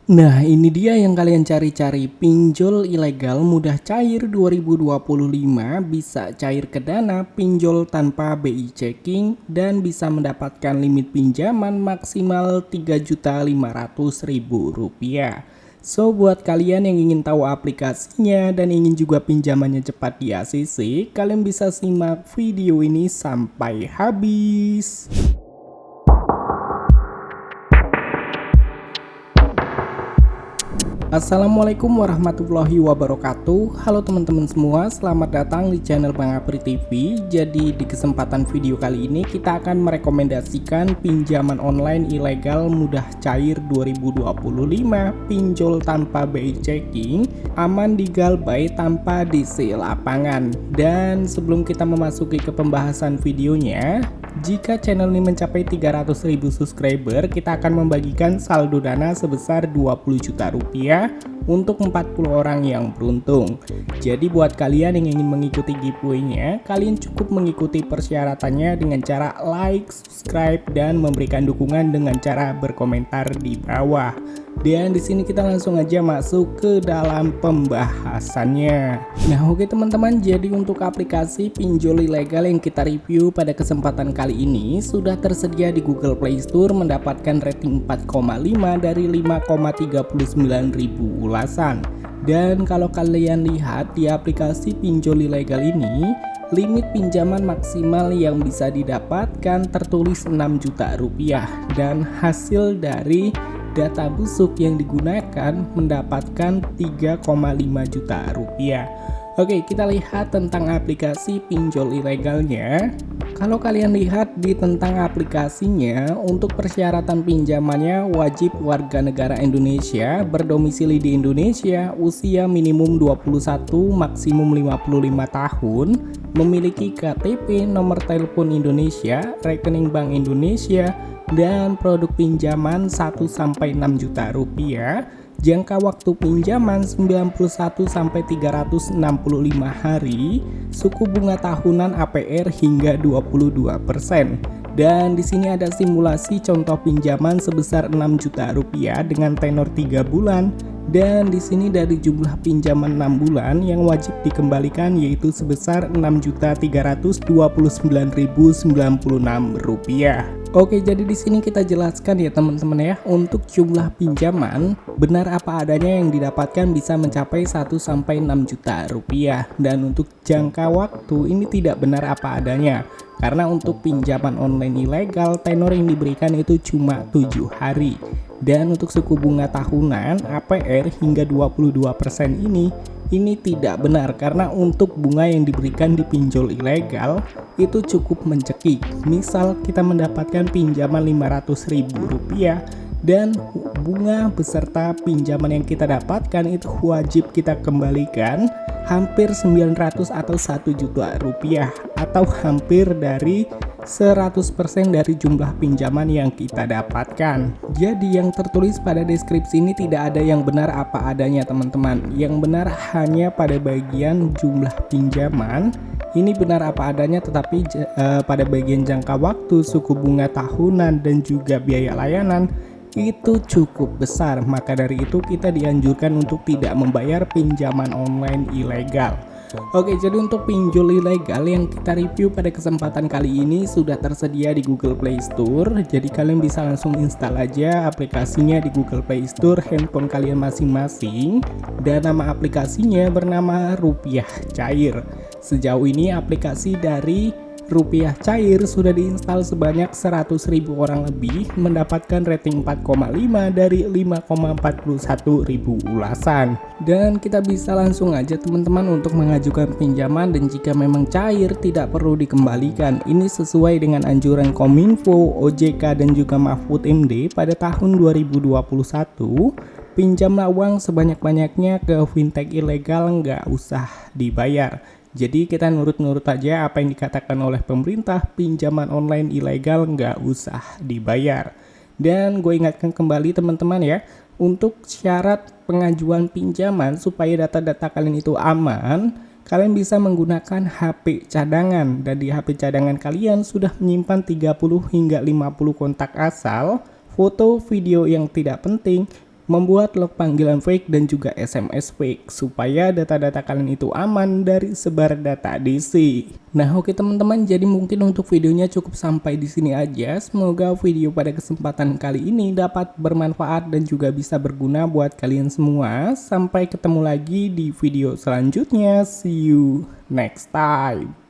Nah, ini dia yang kalian cari-cari, pinjol ilegal mudah cair 2025, bisa cair ke Dana, pinjol tanpa BI checking, dan bisa mendapatkan limit pinjaman maksimal Rp3.500.000. So, buat kalian yang ingin tahu aplikasinya dan ingin juga pinjamannya cepat di ACC, kalian bisa simak video ini sampai habis. Assalamualaikum warahmatullahi wabarakatuh. Halo teman-teman semua, selamat datang di channel Bang Apri TV. Jadi di kesempatan video kali ini kita akan merekomendasikan pinjaman online ilegal mudah cair 2025, pinjol tanpa BI checking, aman di Galbay tanpa DC lapangan. Dan sebelum kita memasuki ke pembahasan videonya, jika channel ini mencapai 300.000 subscriber, kita akan membagikan saldo dana sebesar 20 juta rupiah untuk 40 orang yang beruntung. Jadi buat kalian yang ingin mengikuti giveaway-nya, kalian cukup mengikuti persyaratannya dengan cara like, subscribe, dan memberikan dukungan dengan cara berkomentar di bawah. Dan di sini kita langsung aja masuk ke dalam pembahasannya. Nah, oke teman-teman, jadi untuk aplikasi pinjol ilegal yang kita review pada kesempatan kali ini sudah tersedia di Google Play Store, mendapatkan rating 4,5 dari 5,39 ribu ulasan. Dan kalau kalian lihat di aplikasi pinjol ilegal ini, limit pinjaman maksimal yang bisa didapatkan tertulis 6 juta rupiah, dan hasil dari data busuk yang digunakan mendapatkan 3,5 juta rupiah. Oke, kita lihat tentang aplikasi pinjol ilegalnya. Kalau kalian lihat di tentang aplikasinya, untuk persyaratan pinjamannya wajib warga negara Indonesia, berdomisili di Indonesia, usia minimum 21, maksimum 55 tahun, memiliki KTP, nomor telepon Indonesia, rekening bank Indonesia, dan produk pinjaman 1-6 juta rupiah. Jangka waktu pinjaman 91-365 hari, suku bunga tahunan APR hingga 22%. Dan di sini ada simulasi contoh pinjaman sebesar 6 juta rupiah dengan tenor 3 bulan. Dan di sini dari jumlah pinjaman 6 bulan yang wajib dikembalikan yaitu sebesar Rp6.329.096. Oke, jadi di sini kita jelaskan ya teman-teman ya, untuk jumlah pinjaman benar apa adanya yang didapatkan bisa mencapai 1-6 juta rupiah, dan untuk jangka waktu ini tidak benar apa adanya. Karena untuk pinjaman online ilegal, tenor yang diberikan itu cuma 7 hari. Dan untuk suku bunga tahunan APR hingga 22% ini tidak benar, karena untuk bunga yang diberikan di pinjol ilegal itu cukup mencekik. Misal kita mendapatkan pinjaman Rp500.000 dan bunga beserta pinjaman yang kita dapatkan itu wajib kita kembalikan hampir 900 atau 1 juta rupiah, atau hampir dari 100% dari jumlah pinjaman yang kita dapatkan. Jadi yang tertulis pada deskripsi ini tidak ada yang benar apa adanya teman-teman. Yang benar hanya pada bagian jumlah pinjaman ini benar apa adanya, tetapi pada bagian jangka waktu, suku bunga tahunan, dan juga biaya layanan itu cukup besar. Maka dari itu kita dianjurkan untuk tidak membayar pinjaman online ilegal. Oke, jadi untuk pinjol ilegal yang kita review pada kesempatan kali ini sudah tersedia di Google Play Store. Jadi kalian bisa langsung install aja aplikasinya di Google Play Store handphone kalian masing-masing. Dan nama aplikasinya bernama Rupiah Cair. Sejauh ini aplikasi dari Rupiah Cair sudah diinstal sebanyak 100.000 orang lebih, mendapatkan rating 4,5 dari 5,41 ribu ulasan. Dan kita bisa langsung aja teman-teman untuk mengajukan pinjaman, dan jika memang cair tidak perlu dikembalikan. Ini sesuai dengan anjuran Kominfo, OJK, dan juga Mahfud MD pada tahun 2021. Pinjamlah uang sebanyak-banyaknya ke fintech ilegal, nggak usah dibayar. Jadi kita nurut-nurut aja apa yang dikatakan oleh pemerintah, pinjaman online ilegal nggak usah dibayar. Dan gue ingatkan kembali teman-teman ya, untuk syarat pengajuan pinjaman supaya data-data kalian itu aman, kalian bisa menggunakan HP cadangan. Dan di HP cadangan kalian sudah menyimpan 30 hingga 50 kontak asal, foto, video yang tidak penting, membuat log panggilan fake dan juga SMS fake supaya data-data kalian itu aman dari sebar data DC. Nah, oke teman-teman, jadi mungkin untuk videonya cukup sampai di sini aja. Semoga video pada kesempatan kali ini dapat bermanfaat dan juga bisa berguna buat kalian semua. Sampai ketemu lagi di video selanjutnya. See you next time.